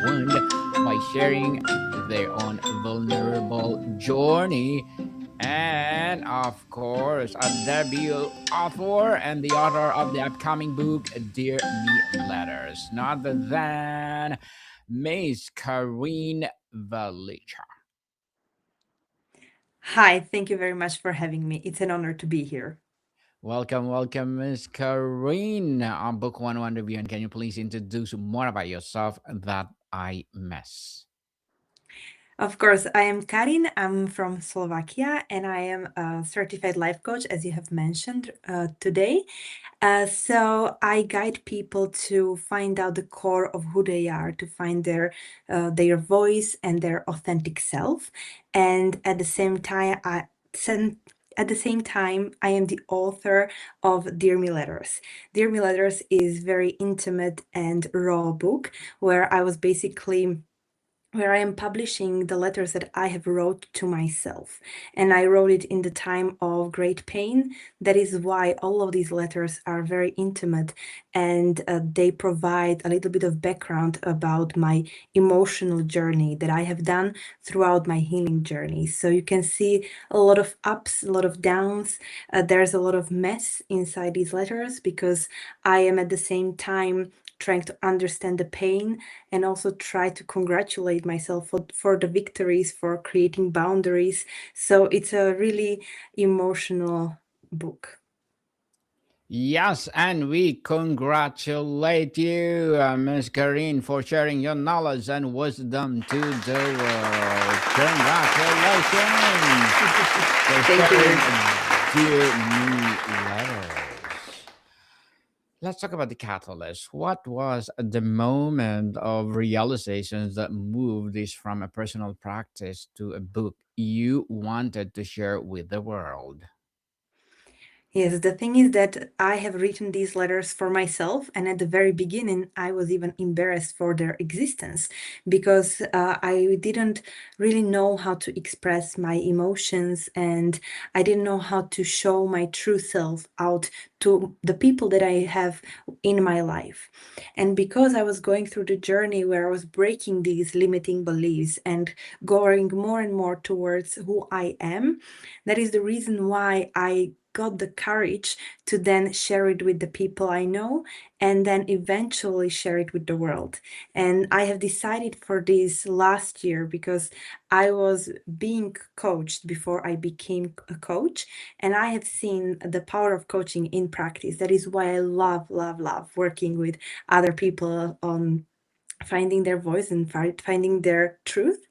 wound by sharing their own vulnerable journey. And of course, a debut author and the author of the upcoming book, Dear Me Letters, not than Miss Karin Velická. Hi, thank you very much for having me. It's an honor to be here. Welcome, welcome, Miss Karin. On Book One Review, and can you please introduce more about yourself that I miss? Of course, I am Karin. I'm from Slovakia and I am a certified life coach, as you have mentioned today. So I guide people to find out the core of who they are, to find their voice and their authentic self. And at the same time, I am the author of Dear Me Letters. Dear Me Letters is very intimate and raw book where I am publishing the letters that I have wrote to myself. And I wrote it in the time of great pain. That is why all of these letters are very intimate and they provide a little bit of background about my emotional journey that I have done throughout my healing journey. So you can see a lot of ups, a lot of downs. There's a lot of mess inside these letters because I am at the same time trying to understand the pain and also try to congratulate myself for the victories, for creating boundaries. So it's a really emotional book. Yes, and we congratulate you, Miss Karin, for sharing your knowledge and wisdom to the world. Congratulations for Thank sharing you. Dear Me letters. Let's talk about the catalyst. What was the moment of realizations that moved this from a personal practice to a book you wanted to share with the world? Yes, the thing is that I have written these letters for myself, and at the very beginning, I was even embarrassed for their existence because I didn't really know how to express my emotions and I didn't know how to show my true self out to the people that I have in my life. And because I was going through the journey where I was breaking these limiting beliefs and going more and more towards who I am, that is the reason why I got the courage to then share it with the people I know and then eventually share it with the world. And I have decided for this last year because I was being coached before I became a coach, and I have seen the power of coaching in practice. That is why I love, love, love working with other people on finding their voice and finding their truth.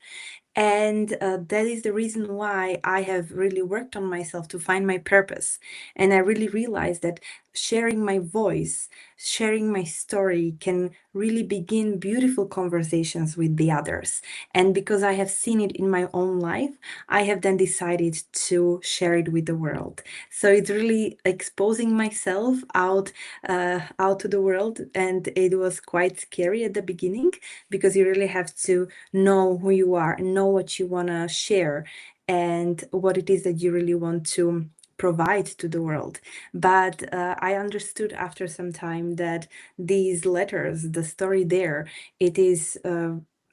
And that is the reason why I have really worked on myself to find my purpose. And I really realized that sharing my voice, sharing my story can really begin beautiful conversations with the others. And because I have seen it in my own life, I have then decided to share it with the world. So it's really exposing myself out to the world. And it was quite scary at the beginning because you really have to know who you are and know what you want to share and what it is that you really want to provide to the world. But I understood after some time that these letters, the story there, it is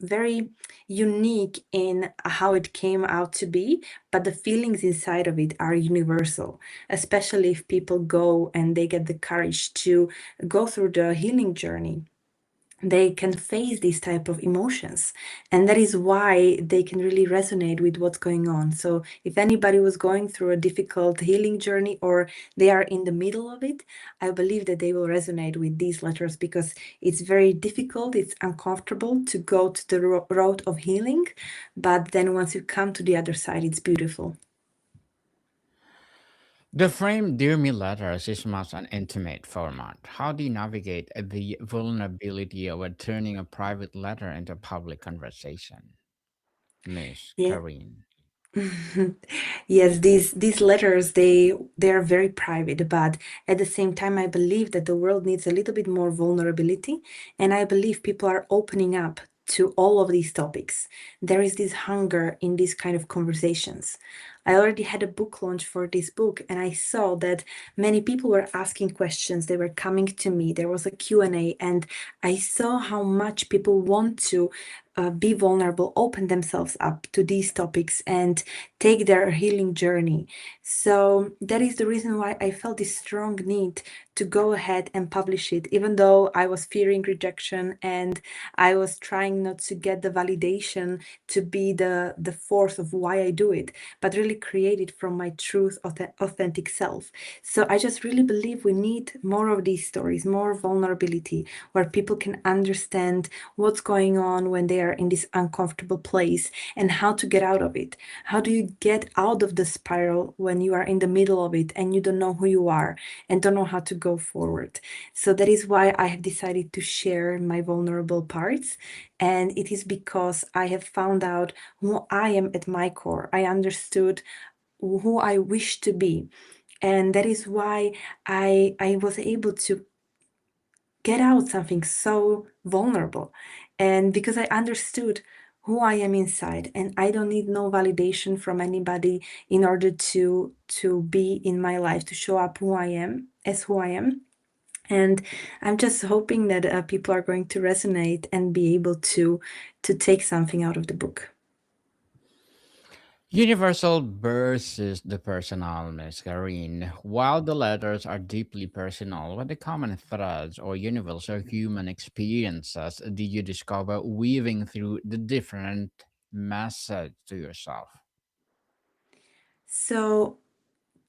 very unique in how it came out to be, but the feelings inside of it are universal, especially if people go and they get the courage to go through the healing journey. They can face these type of emotions, and that is why they can really resonate with what's going on. So if anybody was going through a difficult healing journey or they are in the middle of it, I believe that they will resonate with these letters because it's very difficult, it's uncomfortable to go to the road of healing, but then once you come to the other side, it's beautiful. The frame Dear Me letters is much an intimate format. How do you navigate the vulnerability of turning a private letter into a public conversation, Miss Yeah. Karin? Yes, these letters, they are very private, but at the same time I believe that the world needs a little bit more vulnerability, and I believe people are opening up to all of these topics. There is this hunger in these kind of conversations. I already had a book launch for this book, and I saw that many people were asking questions. They were coming to me. There was a Q&A, and I saw how much people want to be vulnerable, open themselves up to these topics, and take their healing journey. So that is the reason why I felt this strong need to go ahead and publish it, even though I was fearing rejection and I was trying not to get the validation to be the force of why I do it, but really create it from my truth, authentic self. So I just really believe we need more of these stories, more vulnerability, where people can understand what's going on when they are in this uncomfortable place and how to get out of it. How do you get out of the spiral when you are in the middle of it and you don't know who you are and don't know how to go forward? So that is why I have decided to share my vulnerable parts. And it is because I have found out who I am at my core. I understood who I wish to be. And that is why I was able to get out something so vulnerable. And because I understood who I am inside, and I don't need no validation from anybody in order to be in my life, to show up who I am, as who I am. And I'm just hoping that people are going to resonate and be able to take something out of the book. Universal versus the personal, Miss Karin. While the letters are deeply personal, what the common threads or universal human experiences did you discover weaving through the different message to yourself? So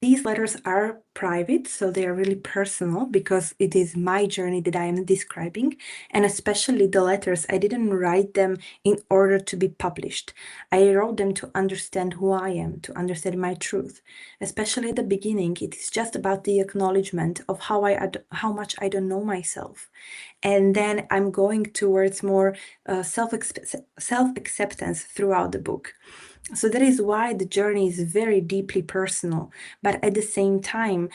these letters are private, so they are really personal because it is my journey that I am describing. And especially the letters, I didn't write them in order to be published. I wrote them to understand who I am, to understand my truth. Especially at the beginning, it is just about the acknowledgement of how much I don't know myself. And then I'm going towards more self-acceptance throughout the book. So that is why the journey is very deeply personal, but at the same time,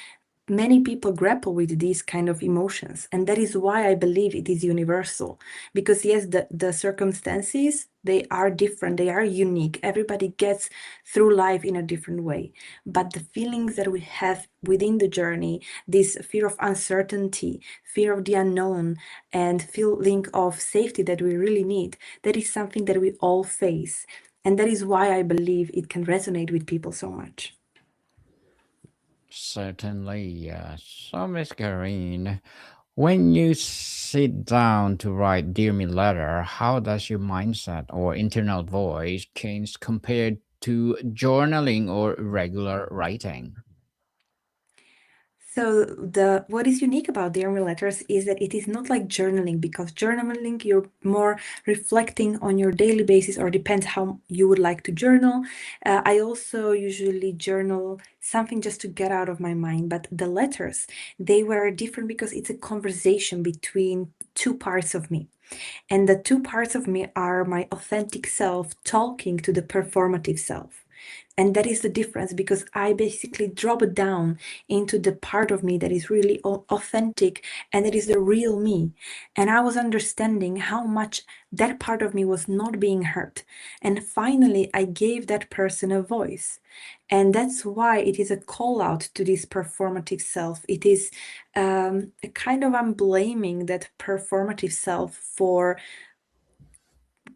many people grapple with these kind of emotions, and that is why I believe it is universal. Because yes, the circumstances, they are different, they are unique. Everybody gets through life in a different way, but the feelings that we have within the journey, this fear of uncertainty, fear of the unknown, and feeling of safety that we really need, that is something that we all face. And that is why I believe it can resonate with people so much. Certainly, yes. So, Miss Karin, when you sit down to write Dear Me letter, how does your mindset or internal voice change compared to journaling or regular writing? So the what is unique about the Army letters is that it is not like journaling, because journaling you're more reflecting on your daily basis, or depends how you would like to journal. I also usually journal something just to get out of my mind, but the letters, they were different because it's a conversation between two parts of me. And the two parts of me are my authentic self talking to the performative self. And that is the difference, because I basically drop it down into the part of me that is really authentic, and that is the real me. And I was understanding how much that part of me was not being heard. And finally, I gave that person a voice. And that's why it is a call out to this performative self. It is a kind of, I'm blaming that performative self for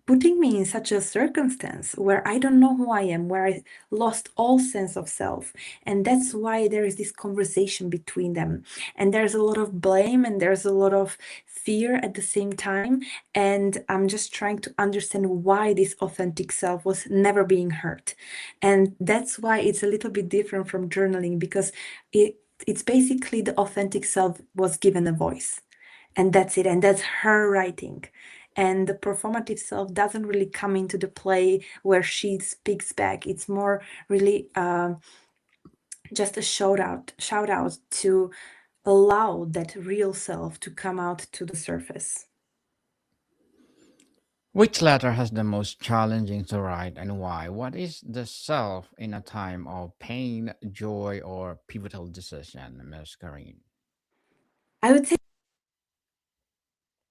putting me in such a circumstance where I don't know who I am, where I lost all sense of self. And that's why there is this conversation between them. And there's a lot of blame and there's a lot of fear at the same time. And I'm just trying to understand why this authentic self was never being heard. And that's why it's a little bit different from journaling, because it's basically the authentic self was given a voice, and that's it, and that's her writing. And the performative self doesn't really come into the play where she speaks back. It's more really just a shout out to allow that real self to come out to the surface. Which letter has the most challenging to write and why? What is the self in a time of pain, joy, or pivotal decision, Miss Karin? I would say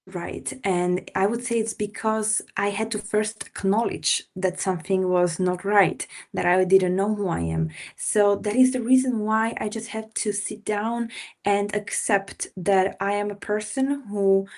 Right. And I would say it's because I had to first acknowledge that something was not right, that I didn't know who I am. So that is the reason why I just have to sit down and accept that I am a person who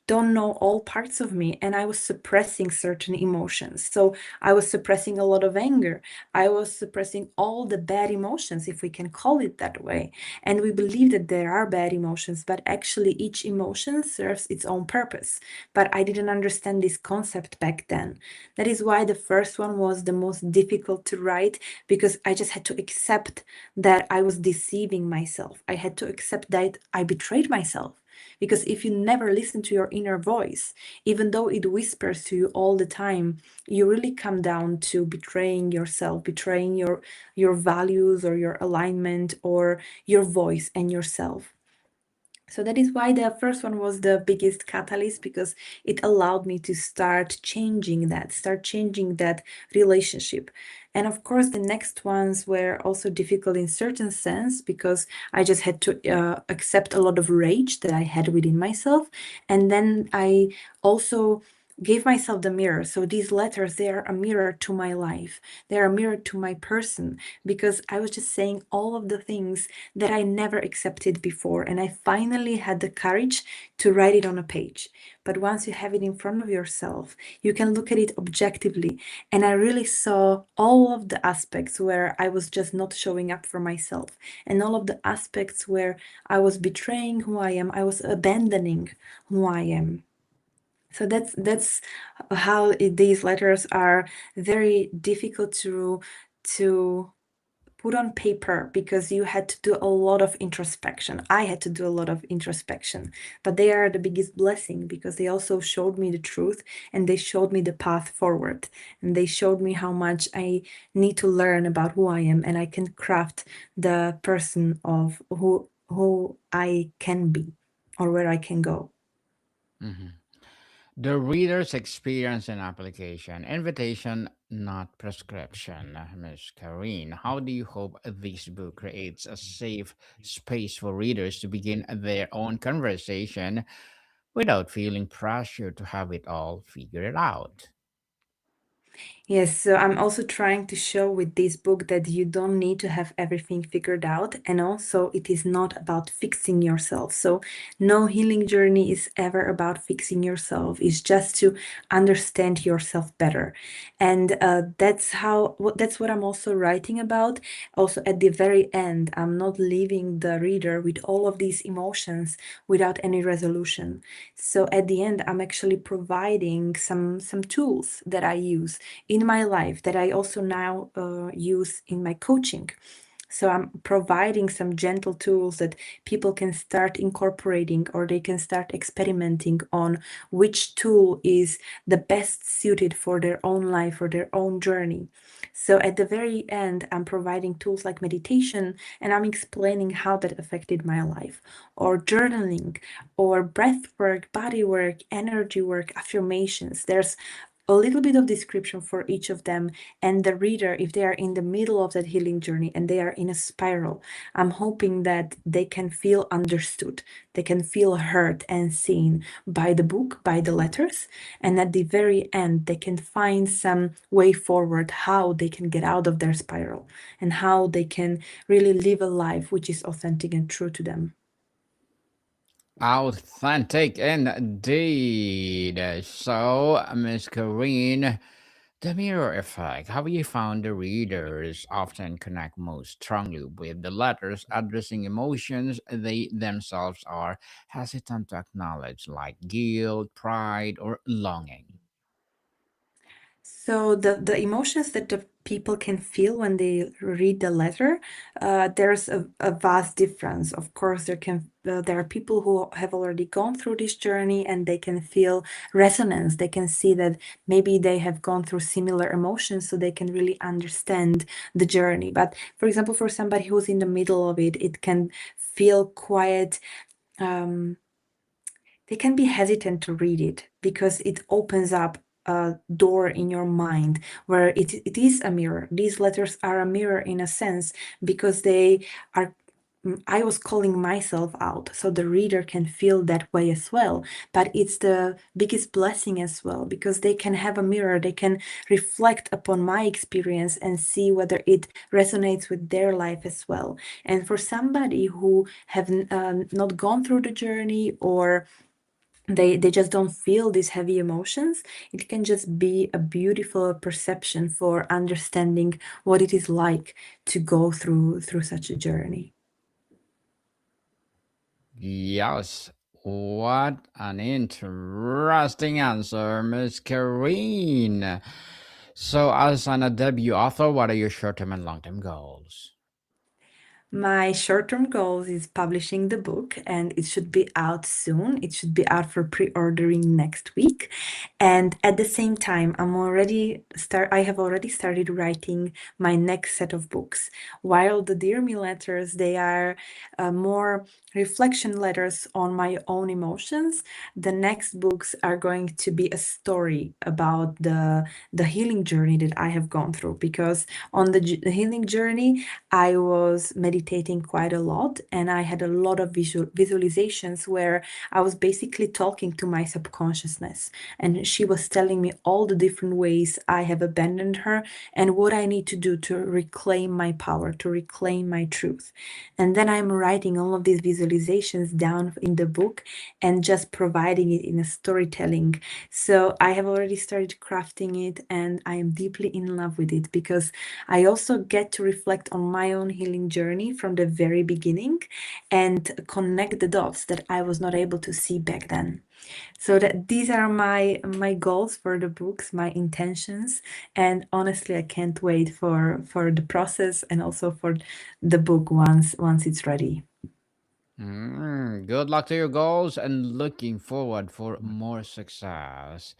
don't know all parts of me, and I was suppressing certain emotions. So I was suppressing a lot of anger. I was suppressing all the bad emotions, if we can call it that way. And we believe that there are bad emotions, but actually each emotion serves its own purpose. But I didn't understand this concept back then. That is why the first one was the most difficult to write, because I just had to accept that I was deceiving myself. I had to accept that I betrayed myself. Because if you never listen to your inner voice, even though it whispers to you all the time, you really come down to betraying yourself, betraying your values or your alignment or your voice and yourself. So that is why the first one was the biggest catalyst, because it allowed me to start changing that relationship. And of course, the next ones were also difficult in certain sense, because I just had to accept a lot of rage that I had within myself. And then I also gave myself the mirror. So these letters, they are a mirror to my life. They are a mirror to my person, because I was just saying all of the things that I never accepted before. And I finally had the courage to write it on a page. But once you have it in front of yourself, you can look at it objectively. And I really saw all of the aspects where I was just not showing up for myself, and all of the aspects where I was betraying who I am, I was abandoning who I am. So that's how these letters are very difficult to put on paper, because you had to do a lot of introspection. I had to do a lot of introspection, but they are the biggest blessing, because they also showed me the truth, and they showed me the path forward, and they showed me how much I need to learn about who I am, and I can craft the person of who I can be, or where I can go. Mhm. The reader's experience and application. Invitation, not prescription. Miss Karine, how do you hope this book creates a safe space for readers to begin their own conversation without feeling pressure to have it all figured out? Yes, so I'm also trying to show with this book that you don't need to have everything figured out, and also it is not about fixing yourself. So no healing journey is ever about fixing yourself. It's just to understand yourself better. And that's what I'm also writing about. Also at the very end, I'm not leaving the reader with all of these emotions without any resolution. So at the end, I'm actually providing some tools that I use in my life that I also now use in my coaching. So I'm providing some gentle tools that people can start incorporating, or they can start experimenting on which tool is the best suited for their own life or their own journey. So at the very end, I'm providing tools like meditation, and I'm explaining how that affected my life, or journaling, or breath work, body work, energy work, affirmations. There's a little bit of description for each of them. And the reader, if they are in the middle of that healing journey and they are in a spiral, I'm hoping that they can feel understood, they can feel heard and seen by the book, by the letters, and at the very end they can find some way forward, how they can get out of their spiral, and how they can really live a life which is authentic and true to them. Authentic indeed. So, Miss Karine, the mirror effect. How you found the readers often connect most strongly with the letters addressing emotions they themselves are hesitant to acknowledge, like guilt, pride, or longing. So the emotions that the people can feel when they read the letter, there's a vast difference. Of course, there are people who have already gone through this journey, and they can feel resonance. They can see that maybe they have gone through similar emotions, so they can really understand the journey. But for example, for somebody who's in the middle of it, it can feel quite um, they can be hesitant to read it, because it opens up a door in your mind where it is a mirror. These letters are a mirror in a sense, because they are I was calling myself out, so the reader can feel that way as well. But it's the biggest blessing as well, because they can have a mirror, they can reflect upon my experience and see whether it resonates with their life as well. And for somebody who have not gone through the journey, or they just don't feel these heavy emotions, it can just be a beautiful perception for understanding what it is like to go through such a journey. Yes. What an interesting answer, Miss Karine. So, as an a debut author, what are your short-term and long-term goals? My short-term goals is publishing the book, and it should be out soon. It should be out for pre-ordering next week. And at the same time, I have already started writing my next set of books. While the Dear Me letters, they are more reflection letters on my own emotions, the next books are going to be a story about the healing journey that I have gone through. Because on the healing journey, I was meditating quite a lot, and I had a lot of visualizations where I was basically talking to my subconsciousness, and she was telling me all the different ways I have abandoned her and what I need to do to reclaim my power, to reclaim my truth. And then I'm writing all of these visualizations down in the book and just providing it in a storytelling. So I have already started crafting it, and I am deeply in love with it, because I also get to reflect on my own healing journey from the very beginning and connect the dots that I was not able to see back then. So that these are my goals for the books, my intentions, and honestly, I can't wait for the process and also for the book once it's ready. Good luck to your goals and looking forward for more success.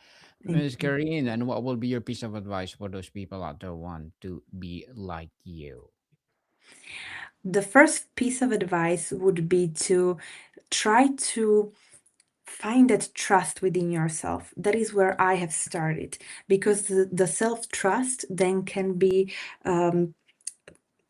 Thank Miss you. Karine, and what will be your piece of advice for those people out there who want to be like you? The first piece of advice would be to try to find that trust within yourself. That is where I have started, because the self trust then can be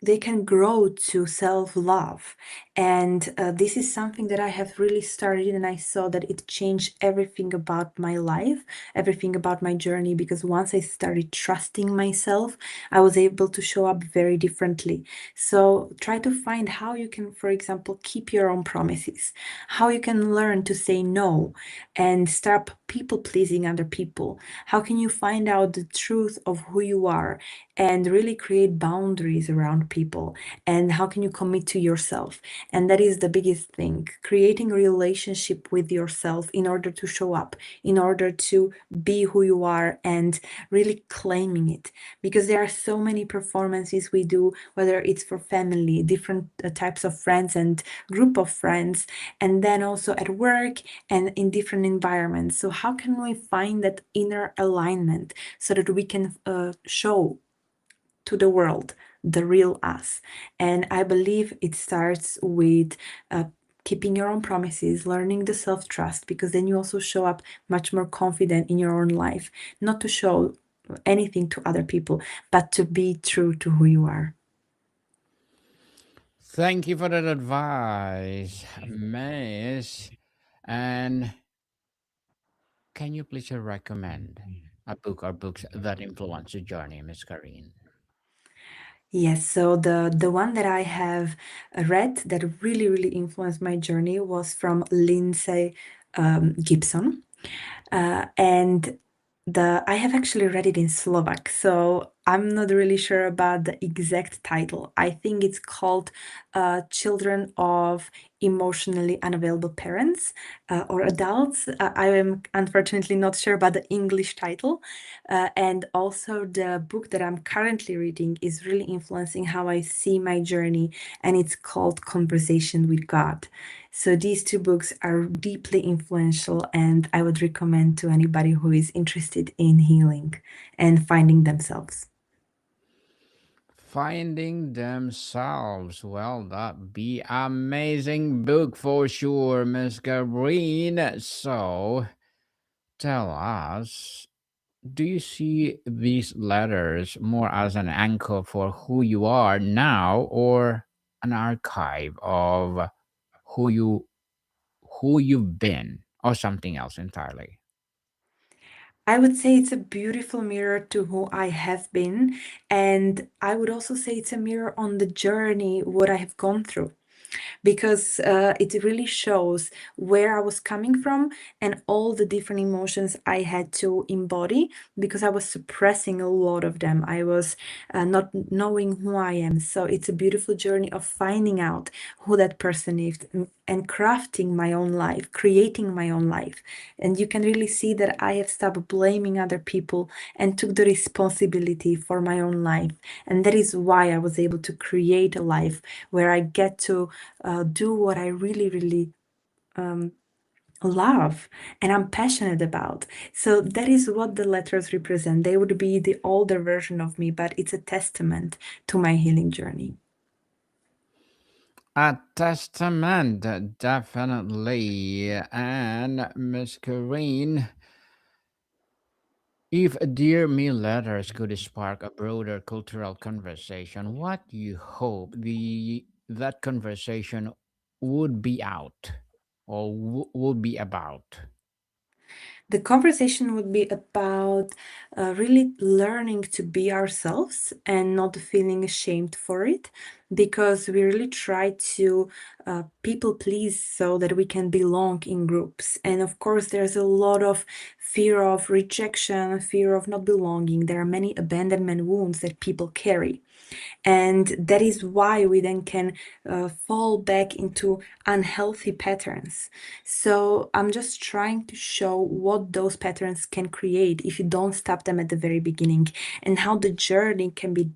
they can grow to self-love. And this is something that I have really started, and I saw that it changed everything about my life, everything about my journey, because once I started trusting myself, I was able to show up very differently. So try to find how you can, for example, keep your own promises, how you can learn to say no and stop people pleasing other people. How can you find out the truth of who you are and really create boundaries around people? And how can you commit to yourself? And that is the biggest thing, creating a relationship with yourself in order to show up, in order to be who you are, and really claiming it. Because there are so many performances we do, whether it's for family, different types of friends and group of friends, and then also at work and in different environments. So how can we find that inner alignment so that we can show to the world the real us? And I believe it starts with keeping your own promises, learning the self trust, because then you also show up much more confident in your own life, not to show anything to other people, but to be true to who you are. Thank you for that advice, Miss. And can you please recommend a book or books that influence your journey, Miss Karine? Yes, so the one that I have read that really influenced my journey was from Lindsay Gibson. And I have actually read it in Slovak, so I'm not really sure about the exact title. I think it's called Children of Emotionally Unavailable Parents or Adults. I am unfortunately not sure about the English title. And also, the book that I'm currently reading is really influencing how I see my journey, and it's called Conversation with God. So these two books are deeply influential, and I would recommend to anybody who is interested in healing and finding themselves. Finding themselves. Well, that be amazing book for sure, Miss Karine. So, tell us, do you see these letters more as an anchor for who you are now, or an archive of who you who you've been or something else entirely? I would say it's a beautiful mirror to who I have been. And I would also say it's a mirror on the journey, what I have gone through, because it really shows where I was coming from and all the different emotions I had to embody because I was suppressing a lot of them. I was not knowing who I am. So it's a beautiful journey of finding out who that person is and crafting my own life, creating my own life. And you can really see that I have stopped blaming other people and took the responsibility for my own life. And that is why I was able to create a life where I get to do what I really, really love and I'm passionate about. So that is what the letters represent. They would be the older version of me, but it's a testament to my healing journey. A testament, definitely. And Miss Karine, if Dear Me letters could spark a broader cultural conversation, what do you hope that conversation would be out or would be about? The conversation would be about really learning to be ourselves and not feeling ashamed for it, because we really try to people please so that we can belong in groups. And of course, there's a lot of fear of rejection, fear of not belonging. There are many abandonment wounds that people carry. And that is why we then can fall back into unhealthy patterns. So I'm just trying to show what those patterns can create if you don't stop them at the very beginning, and how the journey can be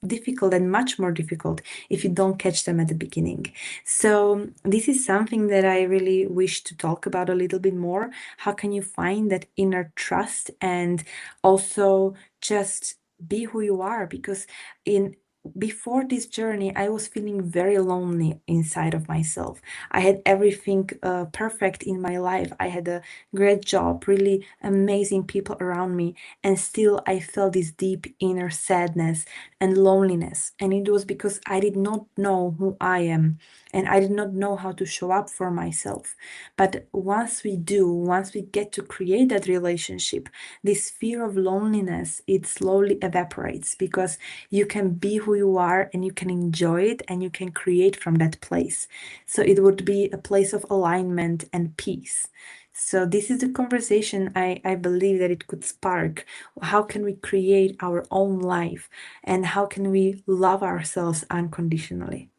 difficult and much more difficult if you don't catch them at the beginning. So this is something that I really wish to talk about a little bit more. How can you find that inner trust and also just be who you are? Because in before this journey, I was feeling very lonely inside of myself. I had everything perfect in my life. I had a great job, really amazing people around me, and still I felt this deep inner sadness and loneliness. And it was because I did not know who I am and I did not know how to show up for myself. But once we do, once we get to create that relationship, this fear of loneliness, it slowly evaporates because you can be who you are and you can enjoy it and you can create from that place. So it would be a place of alignment and peace. So this is the conversation I believe that it could spark. How can we create our own life and how can we love ourselves unconditionally?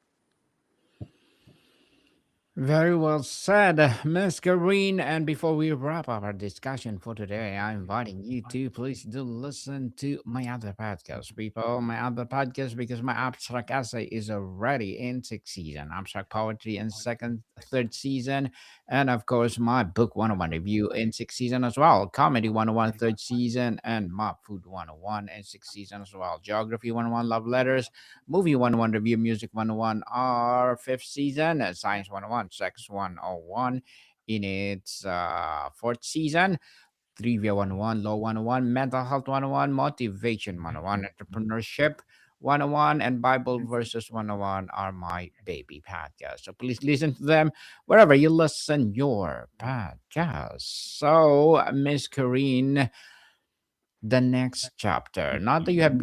Very well said, Miss Karine. And before we wrap up our discussion for today, I'm inviting you to please do listen to my other podcast, people. My other podcast, because my abstract essay is already in sixth season, abstract poetry in third season, and of course my book 101 review in sixth season as well, comedy 101 third season, and my food 101 in sixth season as well, geography 101 love letters, Movie 101 Review, Music 101, our fifth season, Science 101, Sex 101 in its fourth season, Trivia 101, Law 101, Mental Health 101, Motivation 101, Entrepreneurship 101, and Bible Verses 101 are my baby podcasts. So please listen to them wherever you listen your podcast. So, Miss Karine, the next chapter, now that you have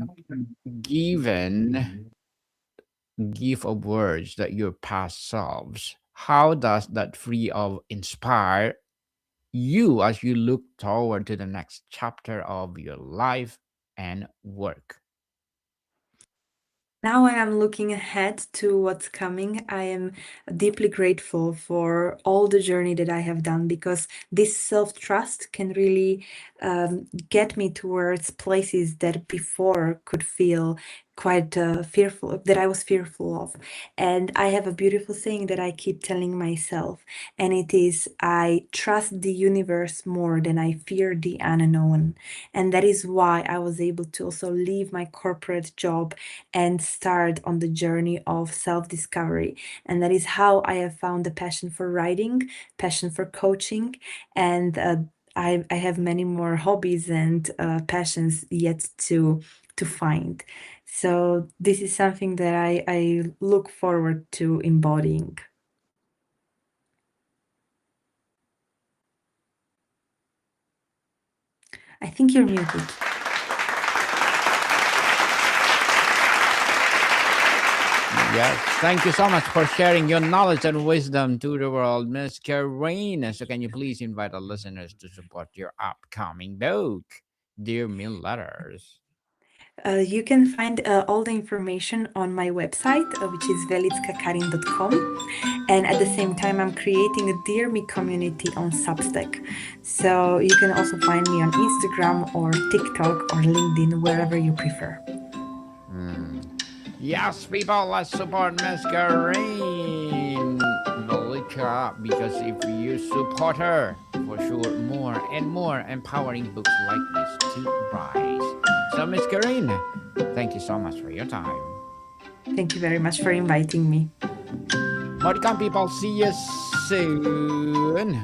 given gift of words that your past selves, how does that free of inspire you as you look toward to the next chapter of your life and work? Now, when I'm looking ahead to what's coming, I am deeply grateful for all the journey that I have done because this self trust can really get me towards places that before could feel quite fearful, that I was fearful of. And I have a beautiful saying that I keep telling myself, and it is I trust the universe more than I fear the unknown. And that is why I was able to also leave my corporate job and start on the journey of self-discovery. And that is how I have found a passion for writing, passion for coaching, and I have many more hobbies and passions yet to to find. So this is something that I look forward to embodying. I think you're muted. Yes, thank you so much for sharing your knowledge and wisdom to the world, Miss Karin. So, can you please invite our listeners to support your upcoming book, Dear Mean Letters? You can find all the information on my website, which is velickaKarin.com. And at the same time, I'm creating a Dear Me community on Substack. So you can also find me on Instagram or TikTok or LinkedIn, wherever you prefer. Yes, people, let's support Miss Karin Velická, because if you support her, for sure, more and more empowering books like this to rise. So, Miss Karin, thank you so much for your time. Thank you very much for inviting me. More to come, people. See you soon.